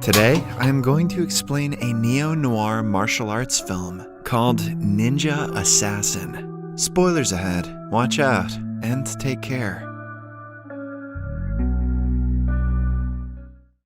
Today, I am going to explain a neo-noir martial arts film called Ninja Assassin. Spoilers ahead, watch out, and take care.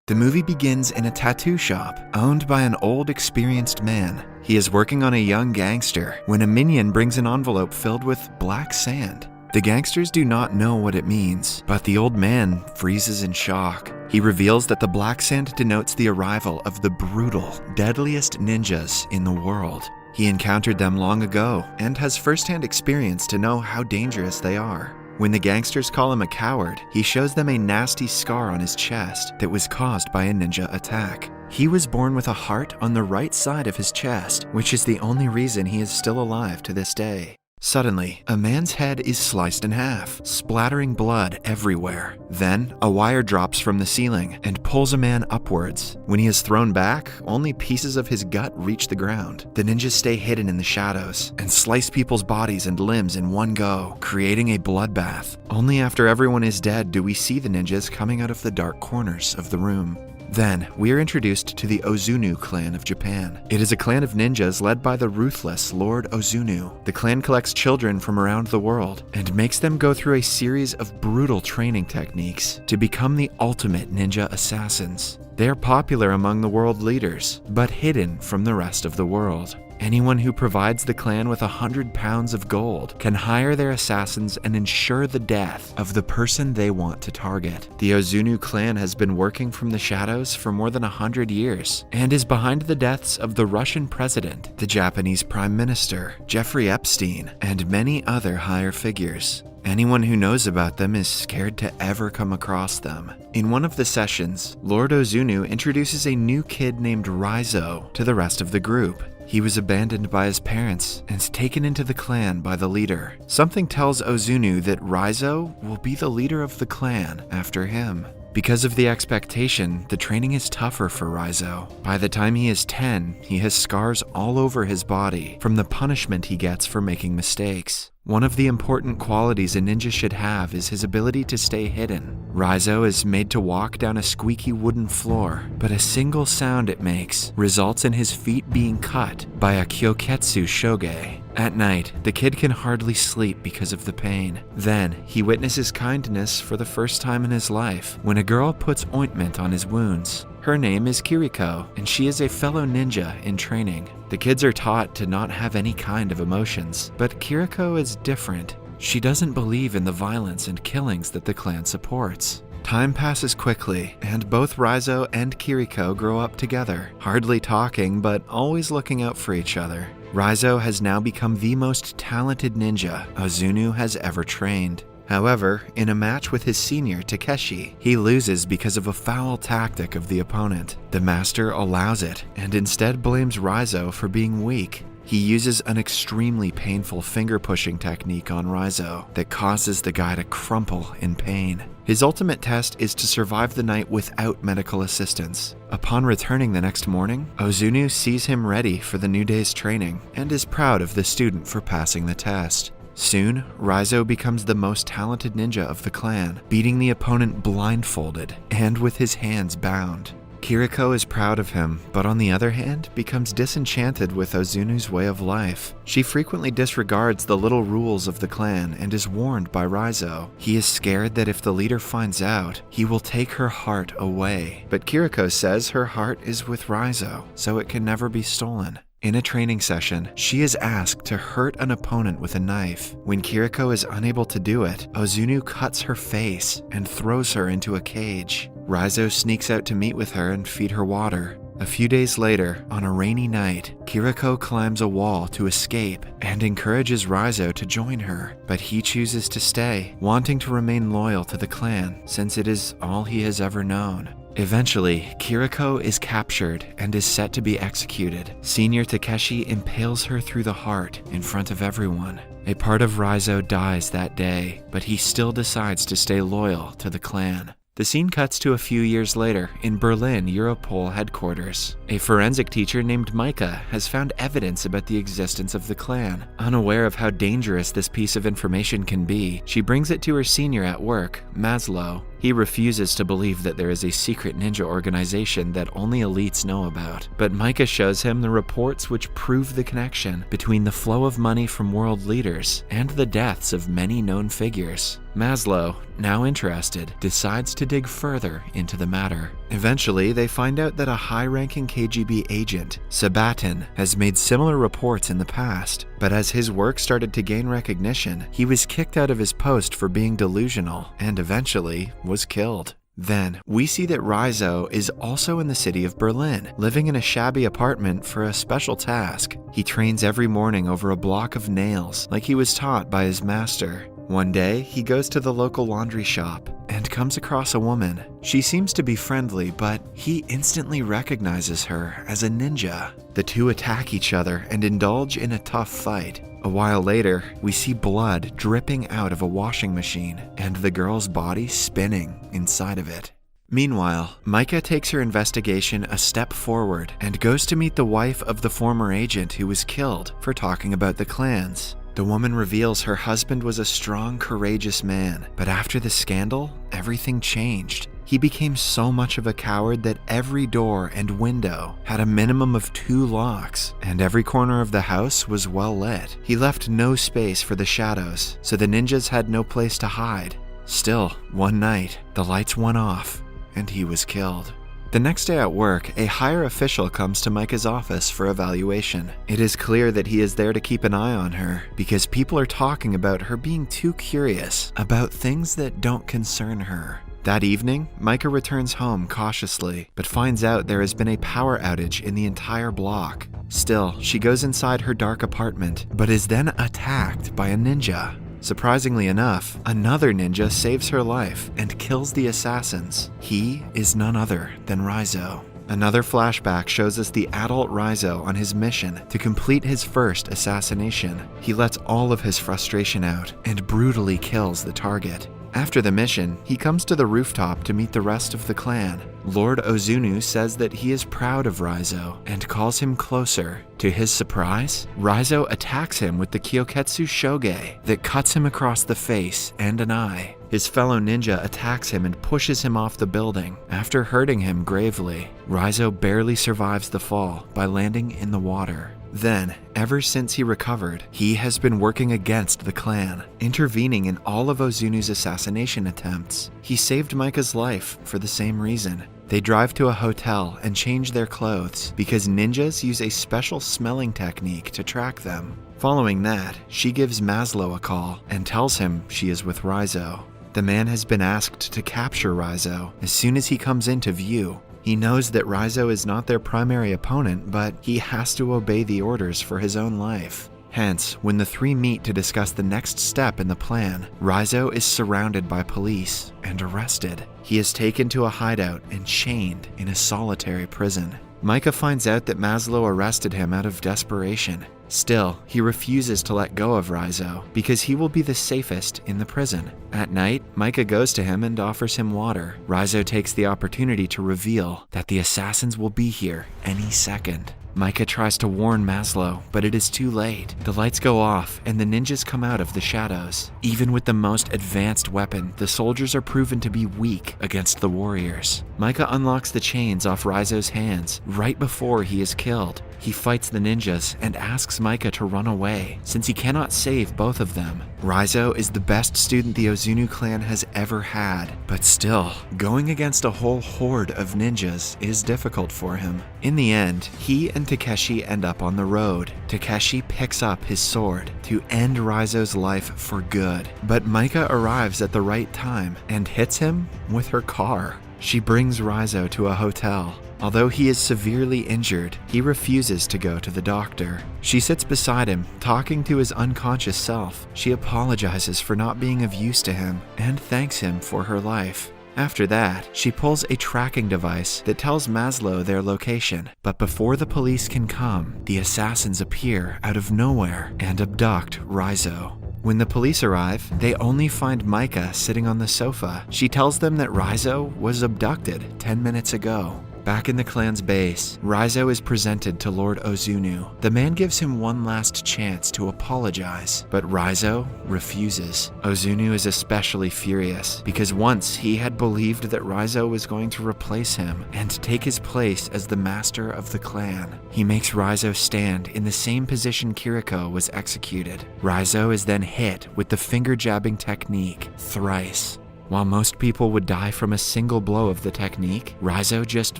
The movie begins in a tattoo shop owned by an old, experienced man. He is working on a young gangster when a minion brings an envelope filled with black sand. The gangsters do not know what it means, but the old man freezes in shock. He reveals that the black sand denotes the arrival of the brutal, deadliest ninjas in the world. He encountered them long ago and has first-hand experience to know how dangerous they are. When the gangsters call him a coward, he shows them a nasty scar on his chest that was caused by a ninja attack. He was born with a heart on the right side of his chest, which is the only reason he is still alive to this day. Suddenly, a man's head is sliced in half, splattering blood everywhere. Then, a wire drops from the ceiling and pulls a man upwards. When he is thrown back, only pieces of his gut reach the ground. The ninjas stay hidden in the shadows and slice people's bodies and limbs in one go, creating a bloodbath. Only after everyone is dead do we see the ninjas coming out of the dark corners of the room. Then, we are introduced to the Ozunu clan of Japan. It is a clan of ninjas led by the ruthless Lord Ozunu. The clan collects children from around the world and makes them go through a series of brutal training techniques to become the ultimate ninja assassins. They are popular among the world leaders, but hidden from the rest of the world. Anyone who provides the clan with 100 pounds of gold can hire their assassins and ensure the death of the person they want to target. The Ozunu clan has been working from the shadows for more than 100 years and is behind the deaths of the Russian president, the Japanese prime minister, Jeffrey Epstein, and many other higher figures. Anyone who knows about them is scared to ever come across them. In one of the sessions, Lord Ozunu introduces a new kid named Raizo to the rest of the group. He was abandoned by his parents and taken into the clan by the leader. Something tells Ozunu that Raizo will be the leader of the clan after him. Because of the expectation, the training is tougher for Raizo. By the time he is 10, he has scars all over his body from the punishment he gets for making mistakes. One of the important qualities a ninja should have is his ability to stay hidden. Raizo is made to walk down a squeaky wooden floor, but a single sound it makes results in his feet being cut by a kyoketsu shoge. At night, the kid can hardly sleep because of the pain. Then, he witnesses kindness for the first time in his life when a girl puts ointment on his wounds. Her name is Kiriko, and she is a fellow ninja in training. The kids are taught to not have any kind of emotions, but Kiriko is different. She doesn't believe in the violence and killings that the clan supports. Time passes quickly, and both Raizo and Kiriko grow up together, hardly talking but always looking out for each other. Raizo has now become the most talented ninja Ozunu has ever trained. However, in a match with his senior, Takeshi, he loses because of a foul tactic of the opponent. The master allows it, and instead blames Raizo for being weak. He uses an extremely painful finger-pushing technique on Raizo that causes the guy to crumple in pain. His ultimate test is to survive the night without medical assistance. Upon returning the next morning, Ozunu sees him ready for the new day's training and is proud of the student for passing the test. Soon, Raizo becomes the most talented ninja of the clan, beating the opponent blindfolded and with his hands bound. Kiriko is proud of him, but on the other hand, becomes disenchanted with Ozunu's way of life. She frequently disregards the little rules of the clan and is warned by Raizo. He is scared that if the leader finds out, he will take her heart away. But Kiriko says her heart is with Raizo, so it can never be stolen. In a training session, she is asked to hurt an opponent with a knife. When Kiriko is unable to do it, Ozunu cuts her face and throws her into a cage. Raizo sneaks out to meet with her and feed her water. A few days later, on a rainy night, Kiriko climbs a wall to escape and encourages Raizo to join her, but he chooses to stay, wanting to remain loyal to the clan since it is all he has ever known. Eventually, Kiriko is captured and is set to be executed. Senior Takeshi impales her through the heart in front of everyone. A part of Raizo dies that day, but he still decides to stay loyal to the clan. The scene cuts to a few years later in Berlin Europol headquarters. A forensic teacher named Micah has found evidence about the existence of the clan. Unaware of how dangerous this piece of information can be, she brings it to her senior at work, Maslow. He refuses to believe that there is a secret ninja organization that only elites know about, but Micah shows him the reports which prove the connection between the flow of money from world leaders and the deaths of many known figures. Maslow, now interested, decides to dig further into the matter. Eventually, they find out that a high-ranking KGB agent, Sabatin, has made similar reports in the past, but as his work started to gain recognition, he was kicked out of his post for being delusional and eventually was killed. Then, we see that Raizo is also in the city of Berlin, living in a shabby apartment for a special task. He trains every morning over a block of nails, like he was taught by his master. One day, he goes to the local laundry shop and comes across a woman. She seems to be friendly, but he instantly recognizes her as a ninja. The two attack each other and indulge in a tough fight. A while later, we see blood dripping out of a washing machine and the girl's body spinning inside of it. Meanwhile, Micah takes her investigation a step forward and goes to meet the wife of the former agent who was killed for talking about the clans. The woman reveals her husband was a strong, courageous man, but after the scandal, everything changed. He became so much of a coward that every door and window had a minimum of 2 locks, and every corner of the house was well lit. He left no space for the shadows, so the ninjas had no place to hide. Still, one night, the lights went off, and he was killed. The next day at work, a higher official comes to Micah's office for evaluation. It is clear that he is there to keep an eye on her, because people are talking about her being too curious about things that don't concern her. That evening, Micah returns home cautiously, but finds out there has been a power outage in the entire block. Still, she goes inside her dark apartment, but is then attacked by a ninja. Surprisingly enough, another ninja saves her life and kills the assassins. He is none other than Raizo. Another flashback shows us the adult Raizo on his mission to complete his first assassination. He lets all of his frustration out and brutally kills the target. After the mission, he comes to the rooftop to meet the rest of the clan. Lord Ozunu says that he is proud of Raizo and calls him closer. To his surprise, Raizo attacks him with the Kyoketsu Shoge that cuts him across the face and an eye. His fellow ninja attacks him and pushes him off the building. After hurting him gravely, Raizo barely survives the fall by landing in the water. Then, ever since he recovered, he has been working against the clan, intervening in all of Ozunu's assassination attempts. He saved Micah's life for the same reason. They drive to a hotel and change their clothes because ninjas use a special smelling technique to track them. Following that, she gives Maslow a call and tells him she is with Raizo. The man has been asked to capture Raizo as soon as he comes into view. He knows that Raizo is not their primary opponent, but he has to obey the orders for his own life. Hence, when the three meet to discuss the next step in the plan, Raizo is surrounded by police and arrested. He is taken to a hideout and chained in a solitary prison. Micah finds out that Maslow arrested him out of desperation. Still, he refuses to let go of Raizo because he will be the safest in the prison. At night, Micah goes to him and offers him water. Raizo takes the opportunity to reveal that the assassins will be here any second. Micah tries to warn Maslow, but it is too late. The lights go off and the ninjas come out of the shadows. Even with the most advanced weapon, the soldiers are proven to be weak against the warriors. Micah unlocks the chains off Raizo's hands right before he is killed. He fights the ninjas and asks Micah to run away, since he cannot save both of them. Raizo is the best student the Ozunu clan has ever had, but still, going against a whole horde of ninjas is difficult for him. In the end, he and Takeshi end up on the road. Takeshi picks up his sword to end Raizo's life for good, but Micah arrives at the right time and hits him with her car. She brings Raizo to a hotel. Although he is severely injured, he refuses to go to the doctor. She sits beside him, talking to his unconscious self. She apologizes for not being of use to him and thanks him for her life. After that, she pulls a tracking device that tells Maslow their location. But before the police can come, the assassins appear out of nowhere and abduct Raizo. When the police arrive, they only find Micah sitting on the sofa. She tells them that Raizo was abducted 10 minutes ago. Back in the clan's base, Raizo is presented to Lord Ozunu. The man gives him one last chance to apologize, but Raizo refuses. Ozunu is especially furious because once he had believed that Raizo was going to replace him and take his place as the master of the clan. He makes Raizo stand in the same position Kiriko was executed. Raizo is then hit with the finger-jabbing technique thrice. While most people would die from a single blow of the technique, Raizo just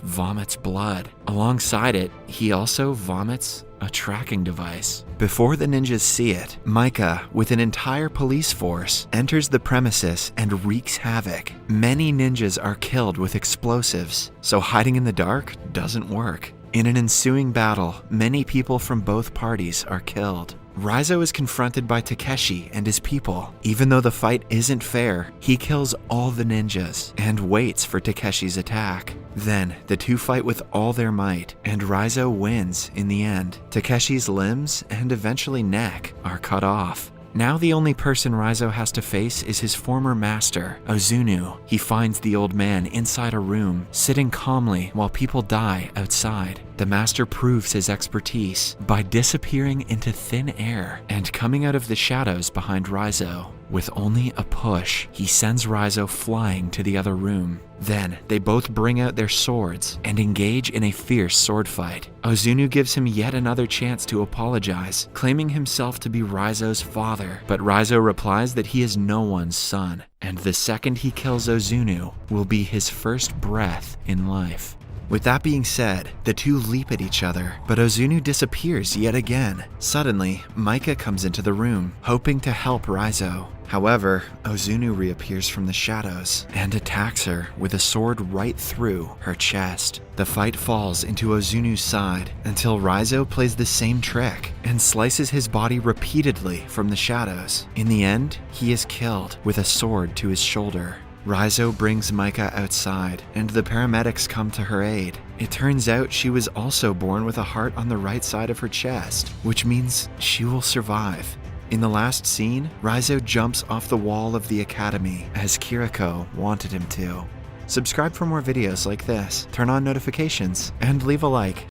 vomits blood. Alongside it, he also vomits a tracking device. Before the ninjas see it, Micah, with an entire police force, enters the premises and wreaks havoc. Many ninjas are killed with explosives, so hiding in the dark doesn't work. In an ensuing battle, many people from both parties are killed. Raizo is confronted by Takeshi and his people. Even though the fight isn't fair, he kills all the ninjas and waits for Takeshi's attack. Then, the two fight with all their might, and Raizo wins in the end. Takeshi's limbs and eventually neck are cut off. Now the only person Raizo has to face is his former master, Ozunu. He finds the old man inside a room, sitting calmly while people die outside. The master proves his expertise by disappearing into thin air and coming out of the shadows behind Raizo. With only a push, he sends Raizo flying to the other room. Then, they both bring out their swords and engage in a fierce sword fight. Ozunu gives him yet another chance to apologize, claiming himself to be Raizo's father, but Raizo replies that he is no one's son, and the second he kills Ozunu will be his first breath in life. With that being said, the two leap at each other, but Ozunu disappears yet again. Suddenly, Micah comes into the room, hoping to help Raizo. However, Ozunu reappears from the shadows and attacks her with a sword right through her chest. The fight falls into Ozunu's side until Raizo plays the same trick and slices his body repeatedly from the shadows. In the end, he is killed with a sword to his shoulder. Raizo brings Micah outside, and the paramedics come to her aid. It turns out she was also born with a heart on the right side of her chest, which means she will survive. In the last scene, Raizo jumps off the wall of the academy, as Kiriko wanted him to. Subscribe for more videos like this, turn on notifications, and leave a like.